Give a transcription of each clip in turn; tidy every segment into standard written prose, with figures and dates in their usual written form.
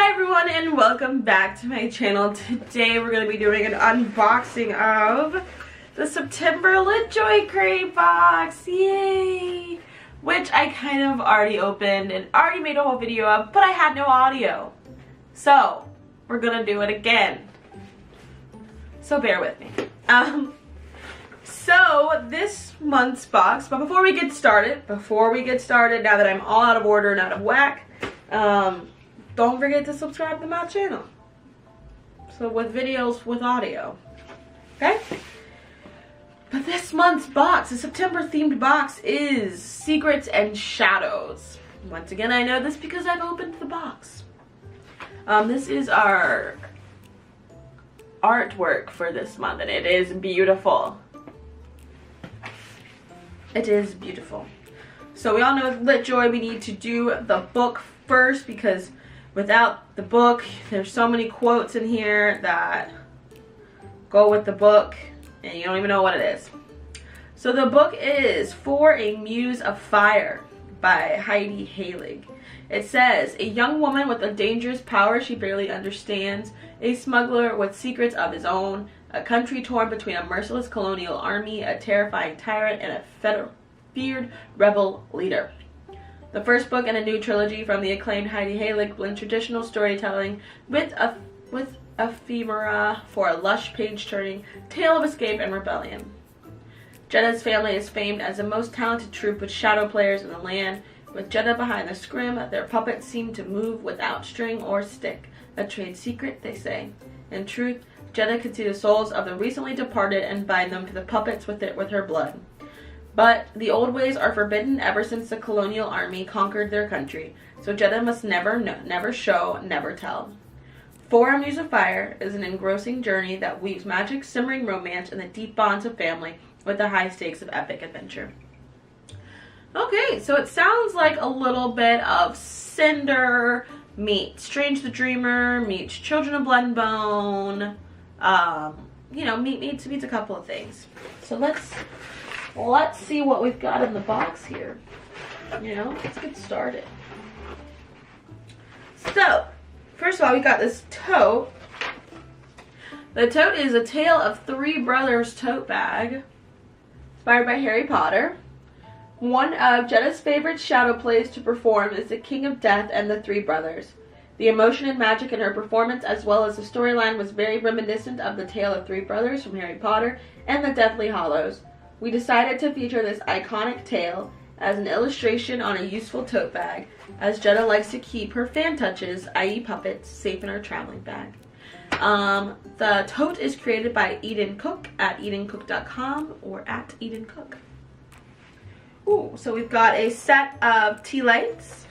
Hi everyone and welcome back to my channel. Today we're going to be doing an unboxing of the September Litjoy crate box. Yay! Which I kind of already opened and already made a whole video of, but I had no audio. So we're going to do it again. So bear with me. So this month's box, but before we get started, now that I'm all out of order and out of whack, don't forget to subscribe to my channel. So with videos with audio. Okay? But this month's box, the September themed box, is Secrets and Shadows. Once again, I know this because I've opened the box. This is our artwork for this month and it is beautiful. It is beautiful. So we all know with Litjoy we need to do the book first because without the book, there's so many quotes in here that go with the book and you don't even know what it is. So the book is For a Muse of Fire by Heidi Heilig. It says, a young woman with a dangerous power she barely understands, a smuggler with secrets of his own, a country torn between a merciless colonial army, a terrifying tyrant, and a feared rebel leader. The first book in a new trilogy from the acclaimed Heidi Heilig blends traditional storytelling with ephemera for a lush page-turning tale of escape and rebellion. Jedda's family is famed as the most talented troupe with shadow players in the land. With Jedda behind the scrim, their puppets seem to move without string or stick. A trade secret, they say. In truth, Jedda could see the souls of the recently departed and bind them to the puppets with her blood. But the old ways are forbidden ever since the colonial army conquered their country, so Jedda must never show, never tell. For a Muse of Fire is an engrossing journey that weaves magic, simmering romance, and the deep bonds of family with the high stakes of epic adventure. Okay, so it sounds like a little bit of Cinder meets Strange the Dreamer, meets Children of Blood and Bone, you know, meets a couple of things. So let's see what we've got in the box here. You know, let's get started. So, first of all, we got this tote. The tote is a Tale of Three Brothers tote bag, inspired by Harry Potter. One of Jedda's favorite shadow plays to perform is the King of Death and the Three Brothers. The emotion and magic in her performance, as well as the storyline, was very reminiscent of the Tale of Three Brothers from Harry Potter and the Deathly Hallows. We decided to feature this iconic tale as an illustration on a useful tote bag, as Jedda likes to keep her fan touches, i.e. puppets, safe in her traveling bag. The tote is created by Eden Cook at edencook.com or at Eden Cook. Ooh, so we've got a set of tea lights.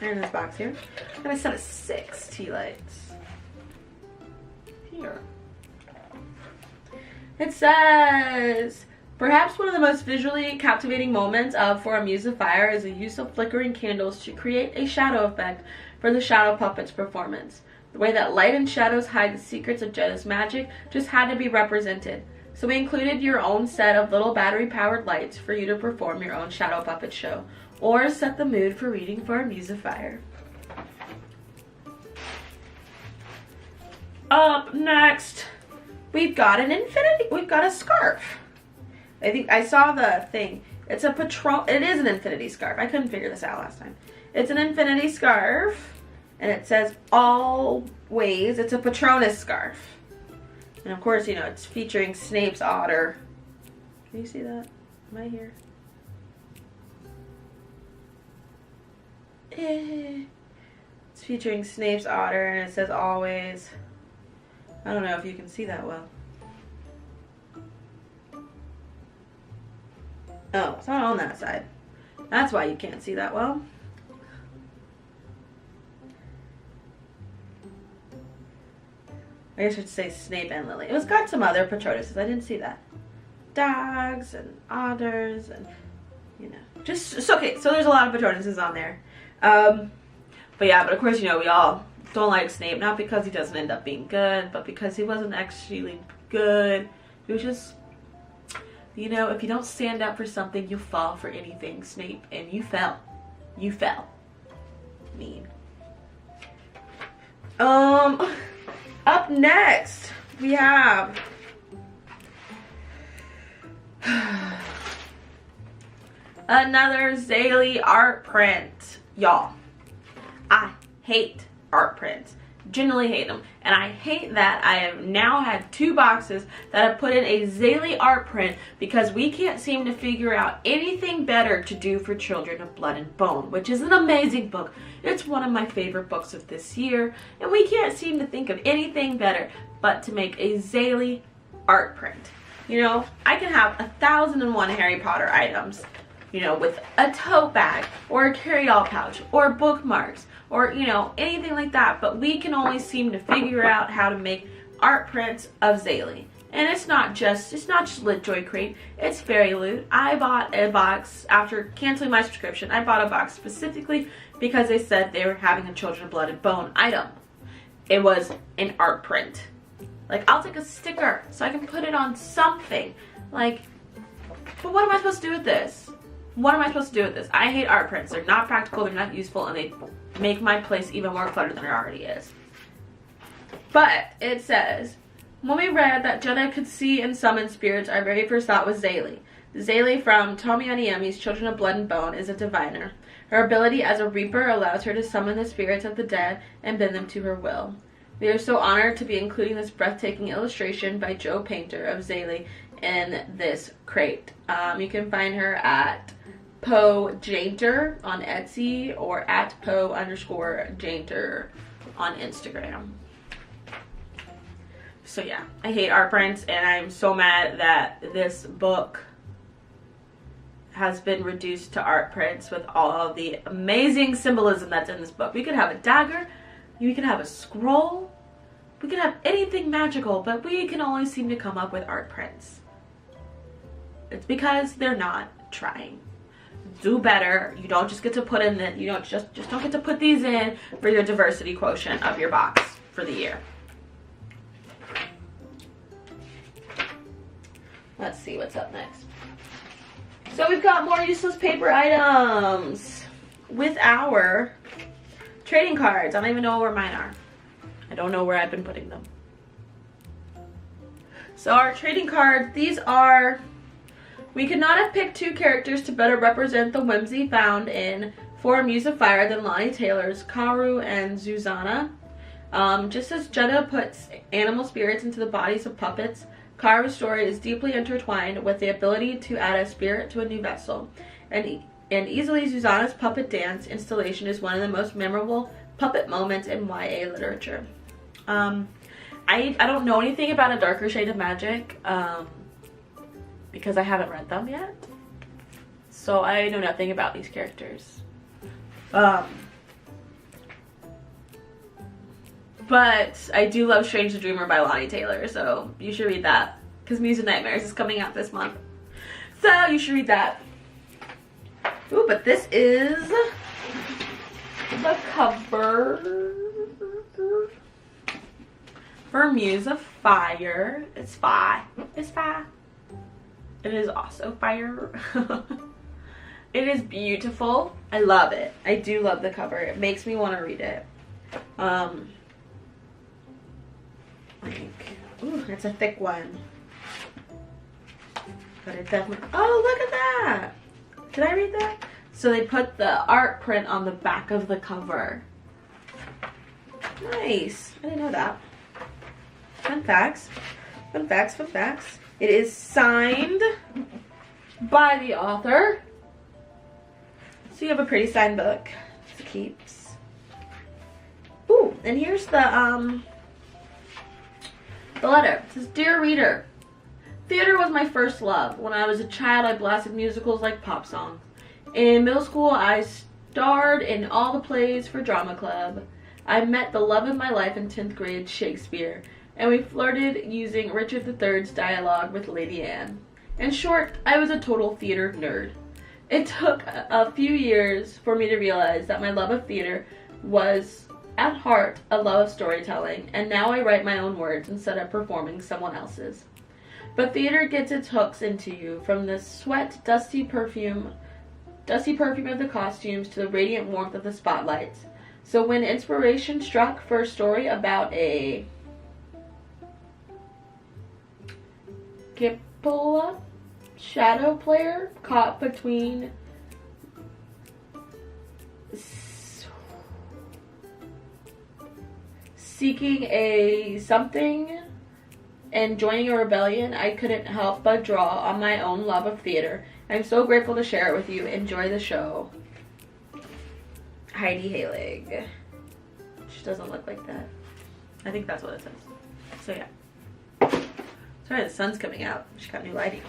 In this box here. And a set of 6 tea lights. Here. It says, perhaps one of the most visually captivating moments of For a Muse of Fire is the use of flickering candles to create a shadow effect for the Shadow Puppets performance. The way that light and shadows hide the secrets of Jedda's magic just had to be represented. So we included your own set of little battery-powered lights for you to perform your own shadow puppet show, or set the mood for reading For a Muse of Fire. Up next, we've got a scarf. I think I saw the thing. It is an infinity scarf. I couldn't figure this out last time. It's an infinity scarf, and it says always. It's a Patronus scarf. And of course, you know, it's featuring Snape's otter. Can you see that? Am I here? It's featuring Snape's otter, and it says always. I don't know if you can see that well. Oh, it's not on that side. That's why you can't see that well. I guess I should say Snape and Lily. It was got some other Patronuses. I didn't see that. Dogs and otters and, you know. Okay, so there's a lot of Patronuses on there. But yeah, but of course, you know, we all don't like Snape. Not because he doesn't end up being good, but because he wasn't actually good. He was just, you know, if you don't stand up for something, you'll fall for anything, Snape. And you fell. You fell. Mean. Up next, we have another Zaylee art print. Y'all, I hate art prints. Generally hate them. And I hate that I have now had 2 boxes that have put in a Zaylee art print because we can't seem to figure out anything better to do for Children of Blood and Bone, which is an amazing book. It's one of my favorite books of this year, and we can't seem to think of anything better but to make a Zaylee art print. You know, I can have 1,001 Harry Potter items, you know, with a tote bag or a carry-all pouch or bookmarks or, you know, anything like that. But we can only seem to figure out how to make art prints of Zaylee. And it's not just Litjoy Crate, it's Fairy Loot. I bought a box after canceling my subscription. I bought a box specifically because they said they were having a Children of Blood and Bone item. It was an art print. Like, I'll take a sticker so I can put it on something. Like, but what am I supposed to do with this? What am I supposed to do with this? I hate art prints. They're not practical, they're not useful, and they make my place even more cluttered than it already is. But it says, when we read that Jenna could see and summon spirits, our very first thought was Zaylee. Zaylee from Tomi Adeyemi's Children of Blood and Bone is a diviner. Her ability as a reaper allows her to summon the spirits of the dead and bend them to her will. We are so honored to be including this breathtaking illustration by Joe Painter of Zaylee in this crate. You can find her at PoeJainter on Etsy or at Poe_Jainter on Instagram. So yeah, I hate art prints, and I'm so mad that this book has been reduced to art prints with all of the amazing symbolism that's in this book. We could have a dagger, we could have a scroll, we could have anything magical, but we can only seem to come up with art prints. It's because they're not trying. Do better. You don't just get to put in the, you don't just don't get to put these in for your diversity quotient of your box for the year. Let's see what's up next. So we've got more useless paper items with our trading cards. I don't even know where mine are. I don't know where I've been putting them. So our trading cards, these are, we could not have picked 2 characters to better represent the whimsy found in For a Muse of Fire than Lonnie Taylor's Karu and Zuzana. Just as Jenna puts animal spirits into the bodies of puppets, Karu's story is deeply intertwined with the ability to add a spirit to a new vessel. And easily Zuzana's puppet dance installation is one of the most memorable puppet moments in YA literature. I don't know anything about A Darker Shade of Magic because I haven't read them yet. So I know nothing about these characters. But I do love Strange the Dreamer by Lonnie Taylor, so you should read that. Because Muse of Nightmares is coming out this month. So you should read that. Ooh, but this is the cover for Muse of Fire. It's fire. It's fire. It is also fire. It is beautiful. I love it. I do love the cover. It makes me want to read it. Ooh, it's a thick one. But it definitely, oh, look at that. Did I read that? So they put the art print on the back of the cover. Nice. I didn't know that. Fun facts. Fun facts, fun facts. It is signed by the author. So you have a pretty signed book. It keeps. Ooh, and here's the letter. It says, Dear Reader, theater was my first love. When I was a child, I blasted musicals like pop songs. In middle school, I starred in all the plays for drama club. I met the love of my life in 10th grade, Shakespeare, and we flirted using Richard III's dialogue with Lady Anne. In short, I was a total theater nerd. It took a few years for me to realize that my love of theater was, at heart, a love of storytelling, and now I write my own words instead of performing someone else's. But theater gets its hooks into you, from the sweat, dusty perfume of the costumes to the radiant warmth of the spotlights. So when inspiration struck for a story about a Gippola shadow player caught between seeking a something and joining a rebellion, I couldn't help but draw on my own love of theater. I'm so grateful to share it with you. Enjoy the show. Heidi Halig. She doesn't look like that. I think that's what it says. So yeah. Sorry, the sun's coming out. She got new lighting.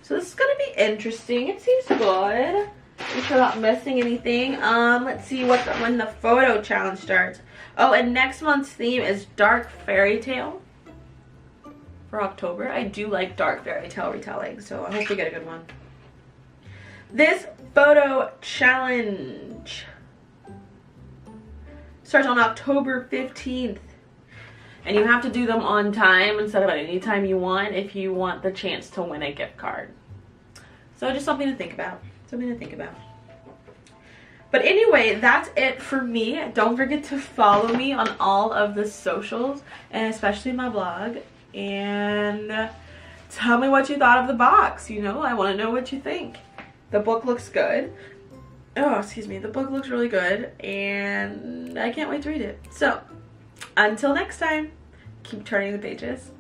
So this is gonna be interesting. It seems good. Make sure I'm not missing anything. Let's see when the photo challenge starts. Oh, and next month's theme is dark fairy tale for October. I do like dark fairy tale retelling, so I hope we get a good one. This photo challenge starts on October 15th. And you have to do them on time instead of at any time you want if you want the chance to win a gift card. So just something to think about. Something to think about. But anyway, that's it for me. Don't forget to follow me on all of the socials, and especially my blog. And tell me what you thought of the box. You know, I want to know what you think. The book looks good. Oh, excuse me. The book looks really good, and I can't wait to read it. So, until next time, keep turning the pages.